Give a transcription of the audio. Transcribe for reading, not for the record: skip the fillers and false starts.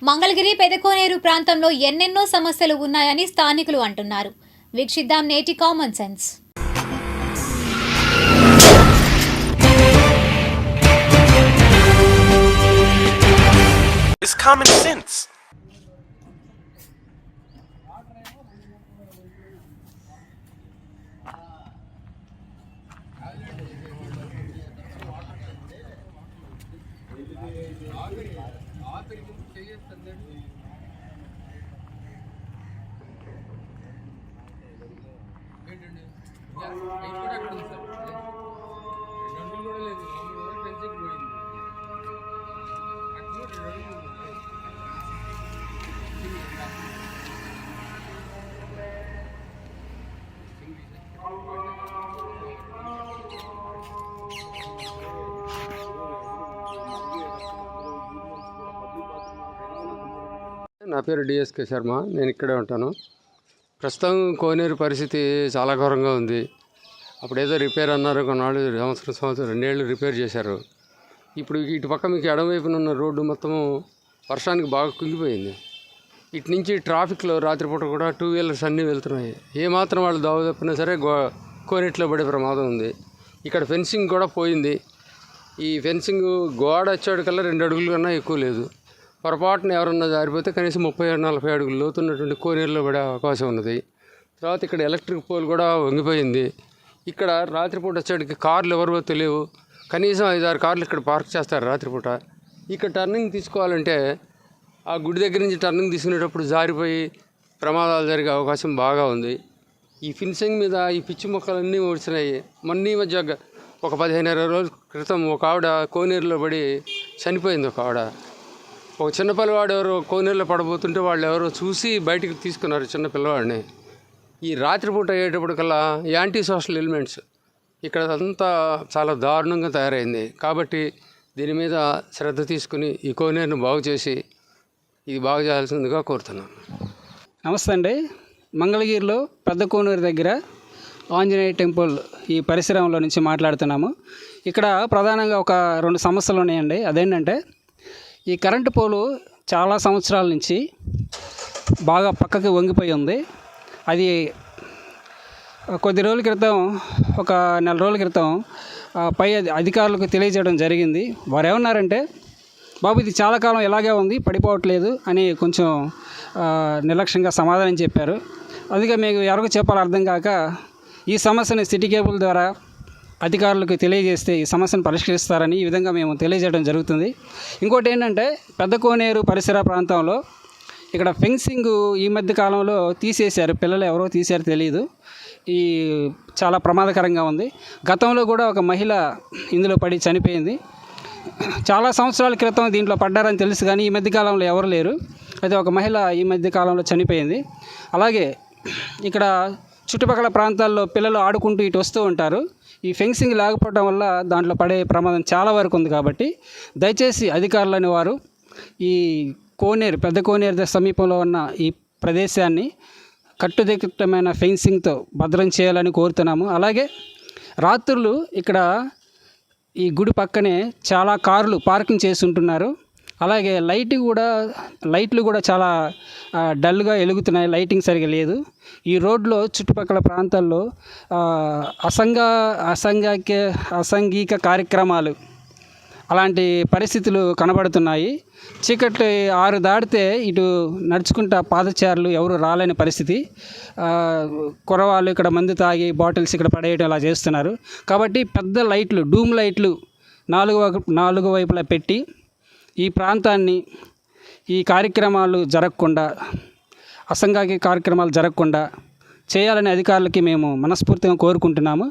మంగళగిరి పెదకోనేరు ప్రాంతంలో ఎన్నెన్నో సమస్యలు ఉన్నాయని స్థానికులు అంటున్నారు. వీక్షిద్దాం నేటి common sense. It's common sense. నా పేరు డిఎస్కే శర్మ. నేను ఇక్కడే ఉంటాను. ప్రస్తుతం కోనేరు పరిస్థితి చాలా ఘోరంగా ఉంది. అప్పుడు ఏదో రిపేర్ అన్నారు, కొన్నాళ్ళు సంవత్సరం 2 ఏళ్ళు రిపేర్ చేశారు. ఇప్పుడు ఇటు పక్క మీకు ఎడమవైపున ఉన్న రోడ్డు మొత్తము వర్షానికి బాగా కుంగిపోయింది. ఇటు నుంచి ట్రాఫిక్లో రాత్రిపూట కూడా 2 వీలర్స్ అన్నీ వెళ్తున్నాయి. ఏమాత్రం వాళ్ళు దావ తప్పినా సరే కోనేటిలో పడే ప్రమాదం ఉంది. ఇక్కడ ఫెన్సింగ్ కూడా పోయింది. ఈ ఫెన్సింగ్ గోడ వచ్చేటికల్లా 2 అడుగుల కన్నా ఎక్కువ లేదు. పొరపాటున ఎవరన్నా జారిపోతే కనీసం 30-40 అడుగులు లోతున్నటువంటి కోనేరులో పడే అవకాశం ఉన్నది. తర్వాత ఇక్కడ ఎలక్ట్రిక్ పోల్ కూడా వంగిపోయింది. ఇక్కడ రాత్రిపూట వచ్చేటికి కార్లు ఎవరో తెలియవు. కనీసం 5-6 కార్లు ఇక్కడ పార్క్ చేస్తారు రాత్రిపూట. ఇక్కడ టర్నింగ్ తీసుకోవాలంటే ఆ గుడి దగ్గర నుంచి టర్నింగ్ తీసుకునేటప్పుడు జారిపోయి ప్రమాదాలు జరిగే అవకాశం బాగా ఉంది. ఈ ఫెన్సింగ్ మీద ఈ పిచ్చి మొక్కలన్నీ ఊడ్చినాయి. మొన్న ఈ మధ్య ఒక 15-20 రోజుల క్రితం ఒక ఆవిడ కోనేరులో పడి చనిపోయింది. ఒక ఆవిడ, ఒక చిన్న పిల్లవాడు ఎవరో కోనేరులో పడబోతుంటే వాళ్ళు ఎవరో చూసి బయటికి తీసుకున్నారు చిన్న పిల్లవాడిని. ఈ రాత్రిపూట అయ్యేటప్పటికల్లా యాంటీ సోషల్ ఎలిమెంట్స్ ఇక్కడ అంతా చాలా దారుణంగా తయారైంది. కాబట్టి దీని మీద శ్రద్ధ తీసుకుని ఈ కోనేరును బాగు చేసి ఇది బాగు చేయాల్సిందిగా కోరుతున్నాను. నమస్తే అండి. మంగళగిరిలో పెద్ద కోనేరు దగ్గర ఆంజనేయ టెంపుల్ ఈ పరిసరంలో నుంచి మాట్లాడుతున్నాము. ఇక్కడ ప్రధానంగా ఒక 2 సమస్యలు ఉన్నాయండి. అదేంటంటే ఈ కరెంటు పోలు చాలా సంవత్సరాల నుంచి బాగా పక్కకి వంగిపోయి ఉంది. అది కొద్ది రోజుల క్రితం, ఒక నెల రోజుల క్రితం పై అధికారులకు తెలియజేయడం జరిగింది. వారు ఏమన్నారంటే, బాబు ఇది చాలా కాలం ఇలాగే ఉంది, పడిపోవట్లేదు అని కొంచెం నిర్లక్ష్యంగా సమాధానం చెప్పారు. అందుకే మీకు ఎవరికి చెప్పాలో అర్థం కాక ఈ సమస్యని సిటీ కేబుల్ ద్వారా అధికారులకు తెలియజేస్తే ఈ సమస్యను పరిష్కరిస్తారని ఈ విధంగా మేము తెలియజేయడం జరుగుతుంది. ఇంకోటి ఏంటంటే, పెద్ద కోనేరు పరిసర ప్రాంతంలో ఇక్కడ ఫెన్సింగ్ ఈ మధ్య కాలంలో తీసేశారు. పిల్లలు ఎవరో తీశారో తెలియదు. ఈ చాలా ప్రమాదకరంగా ఉంది. గతంలో కూడా ఒక మహిళ ఇందులో పడి చనిపోయింది. చాలా సంవత్సరాల క్రితం దీంట్లో పడ్డారని తెలుసు, కానీ ఈ మధ్య కాలంలో ఎవరు లేరు. అయితే ఒక మహిళ ఈ మధ్య కాలంలో చనిపోయింది. అలాగే ఇక్కడ చుట్టుపక్కల ప్రాంతాల్లో పిల్లలు ఆడుకుంటూ ఇటు వస్తూ ఉంటారు. ఈ ఫెన్సింగ్ లేకపోవడం వల్ల దాంట్లో పడే ప్రమాదం చాలా వరకు ఉంది. కాబట్టి దయచేసి అధికారులని వారు ఈ కోనేరు, పెద్ద కోనేరు సమీపంలో ఉన్న ఈ ప్రదేశాన్ని కట్టుదిట్టమైన ఫెన్సింగ్తో భద్రం చేయాలని కోరుతున్నాము. అలాగే రాత్రులు ఇక్కడ ఈ గుడి పక్కనే చాలా కార్లు పార్కింగ్ చేసి ఉంటున్నారు. అలాగే లైట్లు కూడా చాలా డల్గా వెలుగుతున్నాయి. లైటింగ్ సరిగా లేదు. ఈ రోడ్లో చుట్టుపక్కల ప్రాంతాల్లో అసాంఘిక కార్యక్రమాలు అలాంటి పరిస్థితులు కనబడుతున్నాయి. చీకటి 6 దాటితే ఇటు నడుచుకుంటా పాదచారులు ఎవరు రాలేని పరిస్థితి. కురవాళ్ళు ఇక్కడ మందు తాగి బాటిల్స్ ఇక్కడ పడేయడం అలా చేస్తున్నారు. కాబట్టి పెద్ద లైట్లు, డూమ్ లైట్లు 4 వైపులా పెట్టి ఈ ప్రాంతాన్ని ఈ కార్యక్రమాలు జరగకుండా, అసాంఘిక కార్యక్రమాలు జరగకుండా చేయాలని అధికారులకి మేము మనస్ఫూర్తిగా కోరుకుంటున్నాము.